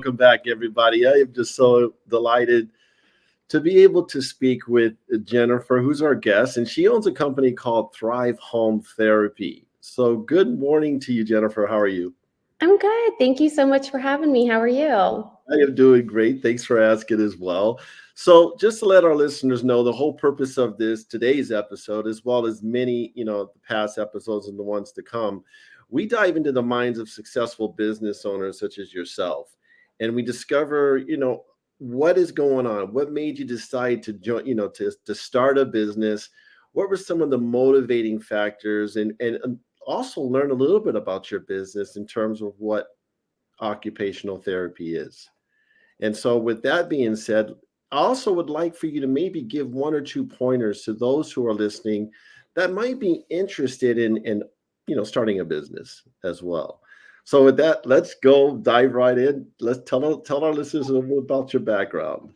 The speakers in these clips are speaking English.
welcome back, everybody. I am just so delighted to be able to speak with Jennifer, who's our guest, and she owns a company called Thrive Home Therapy. So, good morning to you, Jennifer. How are you? I'm good. Thank you so much for having me. How are you? I am doing great. Thanks for asking as well. So, just to let our listeners know, the whole purpose of today's episode, as well as many, the past episodes and the ones to come, we dive into the minds of successful business owners such as yourself, and we discover, what is going on. What made you decide to join, to start a business? What were some of the motivating factors, and also learn a little bit about your business in terms of what occupational therapy is. And so, with that being said, I also would like for you to maybe give one or two pointers to those who are listening that might be interested in starting a business as well. So, with that, let's go dive right in. Let's tell our listeners a little bit about your background.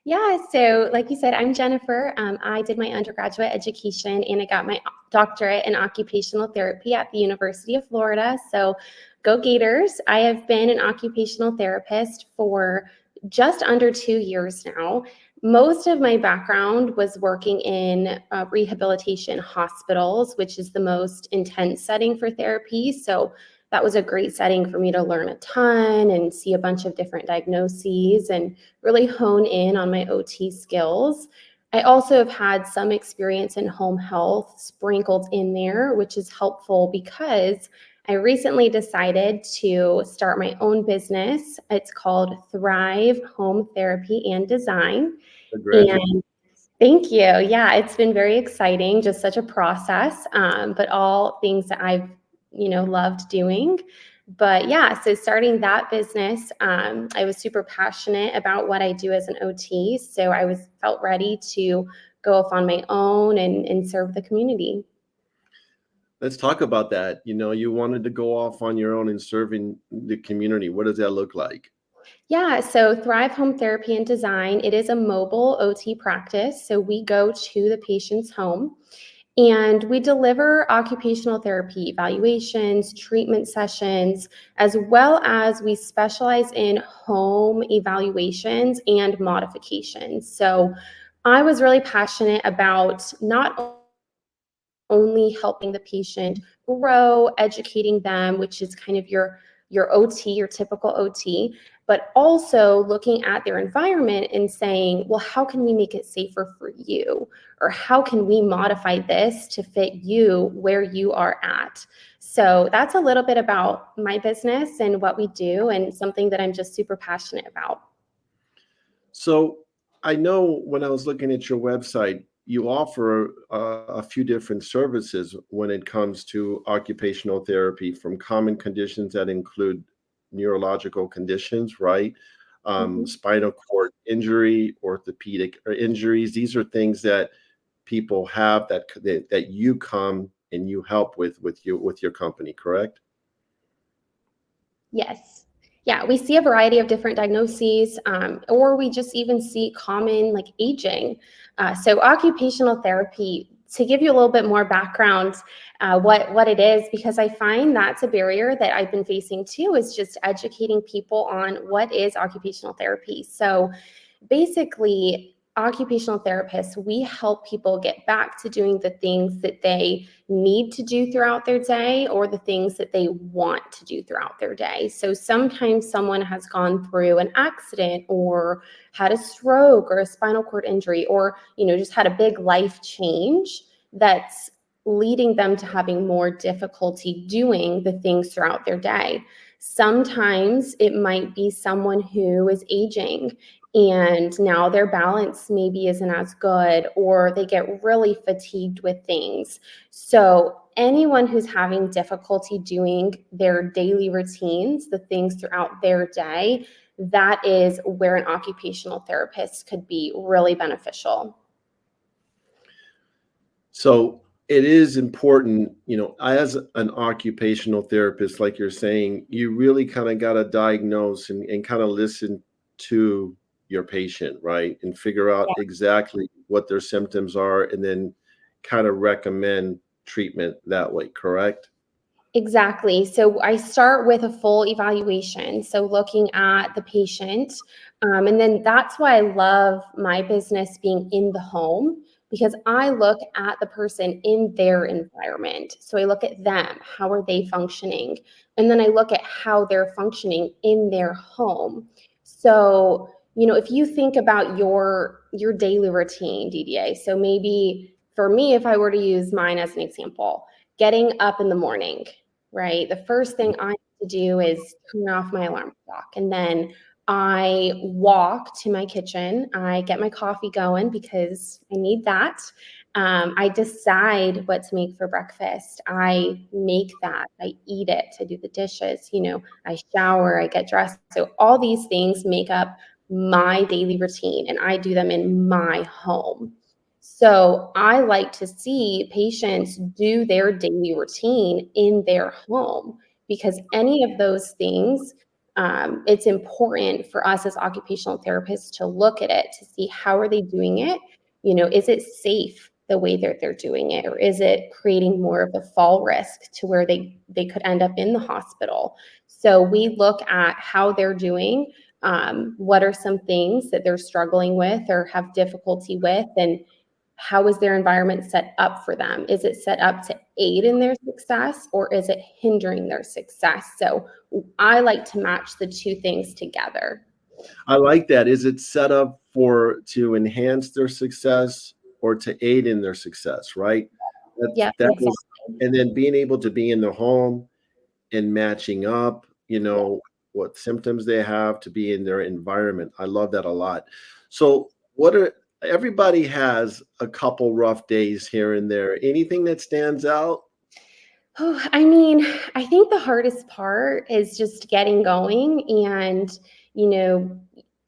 Yeah, so like you said, I'm Jennifer. I did my undergraduate education and I got my doctorate in occupational therapy at the University of Florida. So go Gators. I have been an occupational therapist for just under 2 years now. Most of my background was working in rehabilitation hospitals, which is the most intense setting for therapy. So that was a great setting for me to learn a ton and see a bunch of different diagnoses and really hone in on my OT skills. I also have had some experience in home health sprinkled in there, which is helpful because I recently decided to start my own business. It's called Thrive Home Therapy and Design. Congratulations. And thank you. Yeah, it's been very exciting, just such a process, but all things that I've, loved doing. But yeah, so starting that business, I was super passionate about what I do as an OT. So I felt ready to go off on my own and serve the community. Let's talk about that. You wanted to go off on your own and serving the community. What does that look like? Yeah, so Thrive Home Therapy and Design, it is a mobile OT practice. So we go to the patient's home and we deliver occupational therapy evaluations, treatment sessions, as well as we specialize in home evaluations and modifications. So I was really passionate about not only helping the patient grow, educating them, which is kind of your OT, your typical OT, but also looking at their environment and saying, well, how can we make it safer for you? Or how can we modify this to fit you where you are at? So that's a little bit about my business and what we do, and something that I'm just super passionate about. So I know when I was looking at your website, you offer a few different services when it comes to occupational therapy, from common conditions that include neurological conditions, right? Mhm. Spinal cord injury, orthopedic or injuries. These are things that people have that you come and you help with your company, correct? Yes. Yeah, we see a variety of different diagnoses, or we just even see common like aging. So occupational therapy, to give you a little bit more background, what it is, because I find that's a barrier that I've been facing too, is just educating people on what is occupational therapy. So basically, occupational therapists, we help people get back to doing the things that they need to do throughout their day or the things that they want to do throughout their day. So sometimes someone has gone through an accident or had a stroke or a spinal cord injury, or just had a big life change that's leading them to having more difficulty doing the things throughout their day. Sometimes it might be someone who is aging and now their balance maybe isn't as good, or they get really fatigued with things. So anyone who's having difficulty doing their daily routines, the things throughout their day, that is where an occupational therapist could be really beneficial. So it is important, as an occupational therapist, like you're saying, you really kind of got to diagnose and kind of listen to your patient, right? And figure out exactly what their symptoms are and then kind of recommend treatment that way, correct? Exactly. So I start with a full evaluation. So looking at the patient. And then that's why I love my business being in the home, because I look at the person in their environment. So I look at them, how are they functioning? And then I look at how they're functioning in their home. So, if you think about your daily routine, DDA, so maybe for me, if I were to use mine as an example, getting up in the morning, right? The first thing I have to do is turn off my alarm clock. And then I walk to my kitchen. I get my coffee going because I need that. I decide what to make for breakfast. I make that. I eat it. I do the dishes. I shower. I get dressed. So all these things make up my daily routine, and I do them in my home. So I like to see patients do their daily routine in their home, because any of those things, it's important for us as occupational therapists to look at it to see how are they doing it. Is it safe the way they're doing it, or is it creating more of a fall risk to where they could end up in the hospital? So we look at how they're doing. What are some things that they're struggling with or have difficulty with, and how is their environment set up for them? Is it set up to aid in their success, or is it hindering their success? So I like to match the two things together. I like that. Is it set up for to enhance their success or to aid in their success, right? Yeah, That is, exactly. and then being able to be in the home and matching up, Yeah. what symptoms they have to be in their environment. I love that a lot. So, what are everybody has a couple rough days here and there. Anything that stands out? Oh, I mean, I think the hardest part is just getting going. And, you know,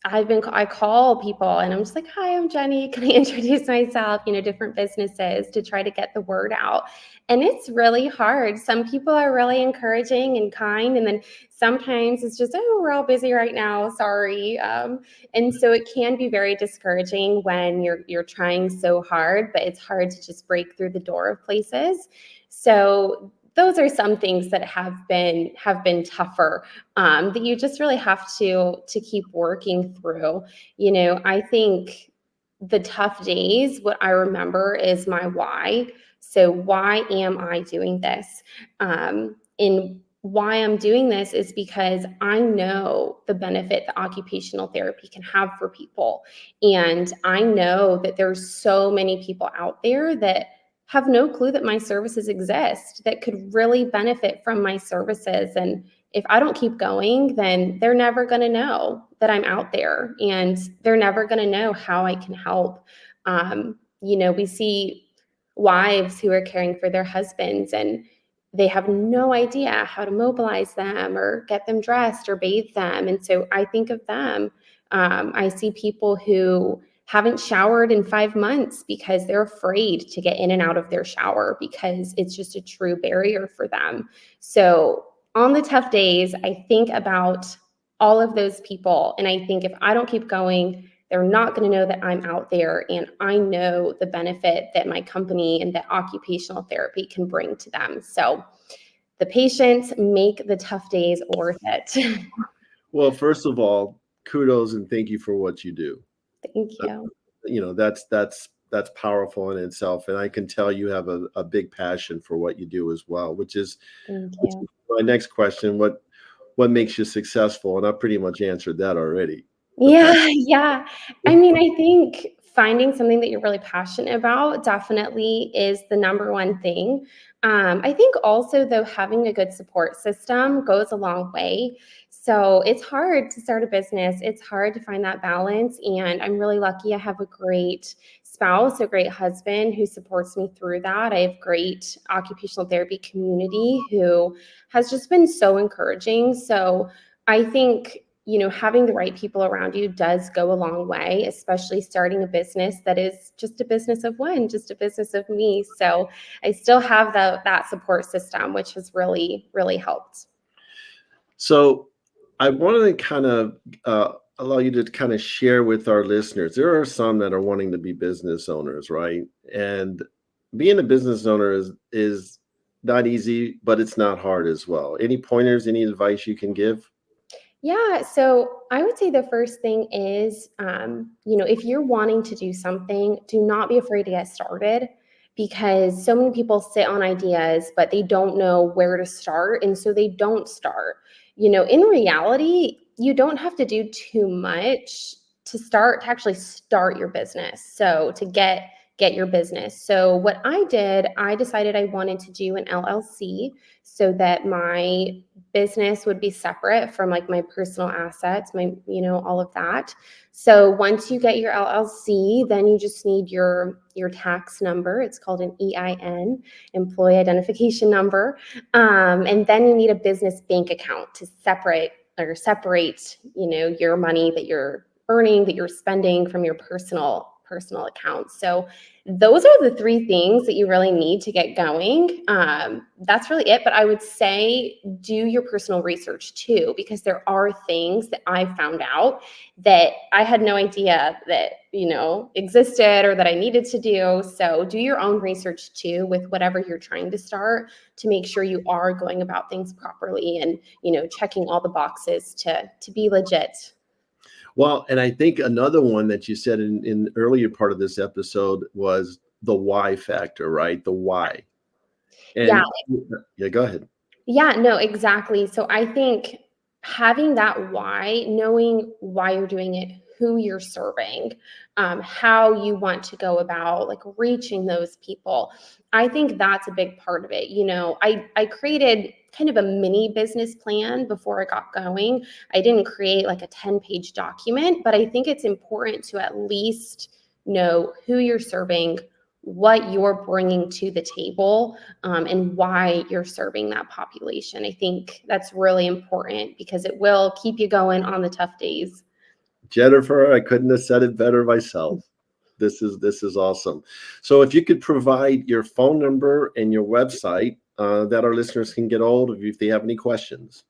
I call people and I'm just like, hi, I'm Jenny. Can I introduce myself? Different businesses to try to get the word out. And it's really hard. Some people are really encouraging and kind. And then sometimes it's just, oh, we're all busy right now. Sorry. And so it can be very discouraging when you're trying so hard, but it's hard to just break through the door of places. So those are some things that have been tougher, that you just really have to keep working through. I think the tough days, what I remember is my why. So why am I doing this? And why I'm doing this is because I know the benefit that occupational therapy can have for people. And I know that there's so many people out there that have no clue that my services exist, that could really benefit from my services. And if I don't keep going, then they're never going to know that I'm out there, and they're never going to know how I can help. We see wives who are caring for their husbands, and they have no idea how to mobilize them or get them dressed or bathe them. And so I think of them. I see people who haven't showered in 5 months because they're afraid to get in and out of their shower because it's just a true barrier for them. So on the tough days, I think about all of those people. And I think if I don't keep going, they're not going to know that I'm out there. And I know the benefit that my company and that occupational therapy can bring to them. So the patients make the tough days worth it. Well, first of all, kudos and thank you for what you do. Thank Uh, you. that's powerful in itself, and I can tell you have a big passion for what you do as well, Thank which is you. my next question. What makes you successful? And I pretty much answered that already. The passion. Yeah, yeah. I mean, I think finding something that you're really passionate about definitely is the number one thing. I think also, though, having a good support system goes a long way. So it's hard to start a business. It's hard to find that balance. And I'm really lucky I have a great spouse, a great husband who supports me through that. I have great occupational therapy community who has just been so encouraging. So I think, having the right people around you does go a long way, especially starting a business that is just a business of one, just a business of me. So I still have that support system, which has really, really helped. So I wanted to kind of allow you to kind of share with our listeners. There are some that are wanting to be business owners, right? And being a business owner is not easy, but it's not hard as well. Any pointers, any advice you can give? Yeah, so I would say the first thing is, if you're wanting to do something, do not be afraid to get started because so many people sit on ideas, but they don't know where to start. And so they don't start. In reality, you don't have to do too much to actually start your business. So to get your business. So what I did, I decided I wanted to do an LLC so that my business would be separate from like my personal assets, all of that. So once you get your LLC, then you just need your tax number. It's called an EIN, employee identification number. And then you need a business bank account to separate, your money that you're earning, that you're spending from your personal accounts. So those are the three things that you really need to get going. That's really it. But I would say do your personal research too, because there are things that I found out that I had no idea that, existed or that I needed to do. So do your own research too with whatever you're trying to start to make sure you are going about things properly and, checking all the boxes to be legit. Well, and I think another one that you said in the earlier part of this episode was the why factor, right? The why. Yeah. And yeah, go ahead. Yeah, no, exactly. So I think having that why, knowing why you're doing it, who you're serving, how you want to go about like reaching those people. I think that's a big part of it. I created kind of a mini business plan before I got going. I didn't create like a 10-page document, but I think it's important to at least know who you're serving, what you're bringing to the table, and why you're serving that population. I think that's really important because it will keep you going on the tough days. Jennifer, I couldn't have said it better myself. This is awesome. So if you could provide your phone number and your website that our listeners can get hold of you if they have any questions.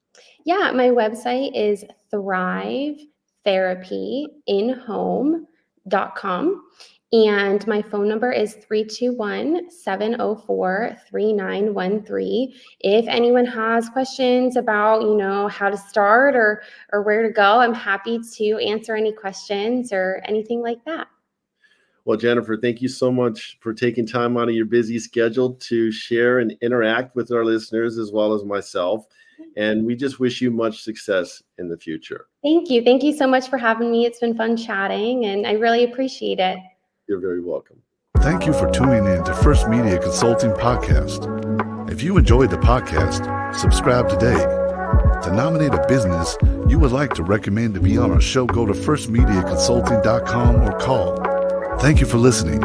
Yeah, my website is thrivetherapyinhome.com. And my phone number is 321-704-3913. If anyone has questions about, how to start or where to go, I'm happy to answer any questions or anything like that. Well, Jennifer, thank you so much for taking time out of your busy schedule to share and interact with our listeners as well as myself. And we just wish you much success in the future. Thank you. Thank you so much for having me. It's been fun chatting, and I really appreciate it. You're very welcome. Thank you for tuning in to First Media Consulting Podcast. If you enjoyed the podcast, subscribe today. To nominate a business you would like to recommend to be on our show, go to firstmediaconsulting.com or call. Thank you for listening.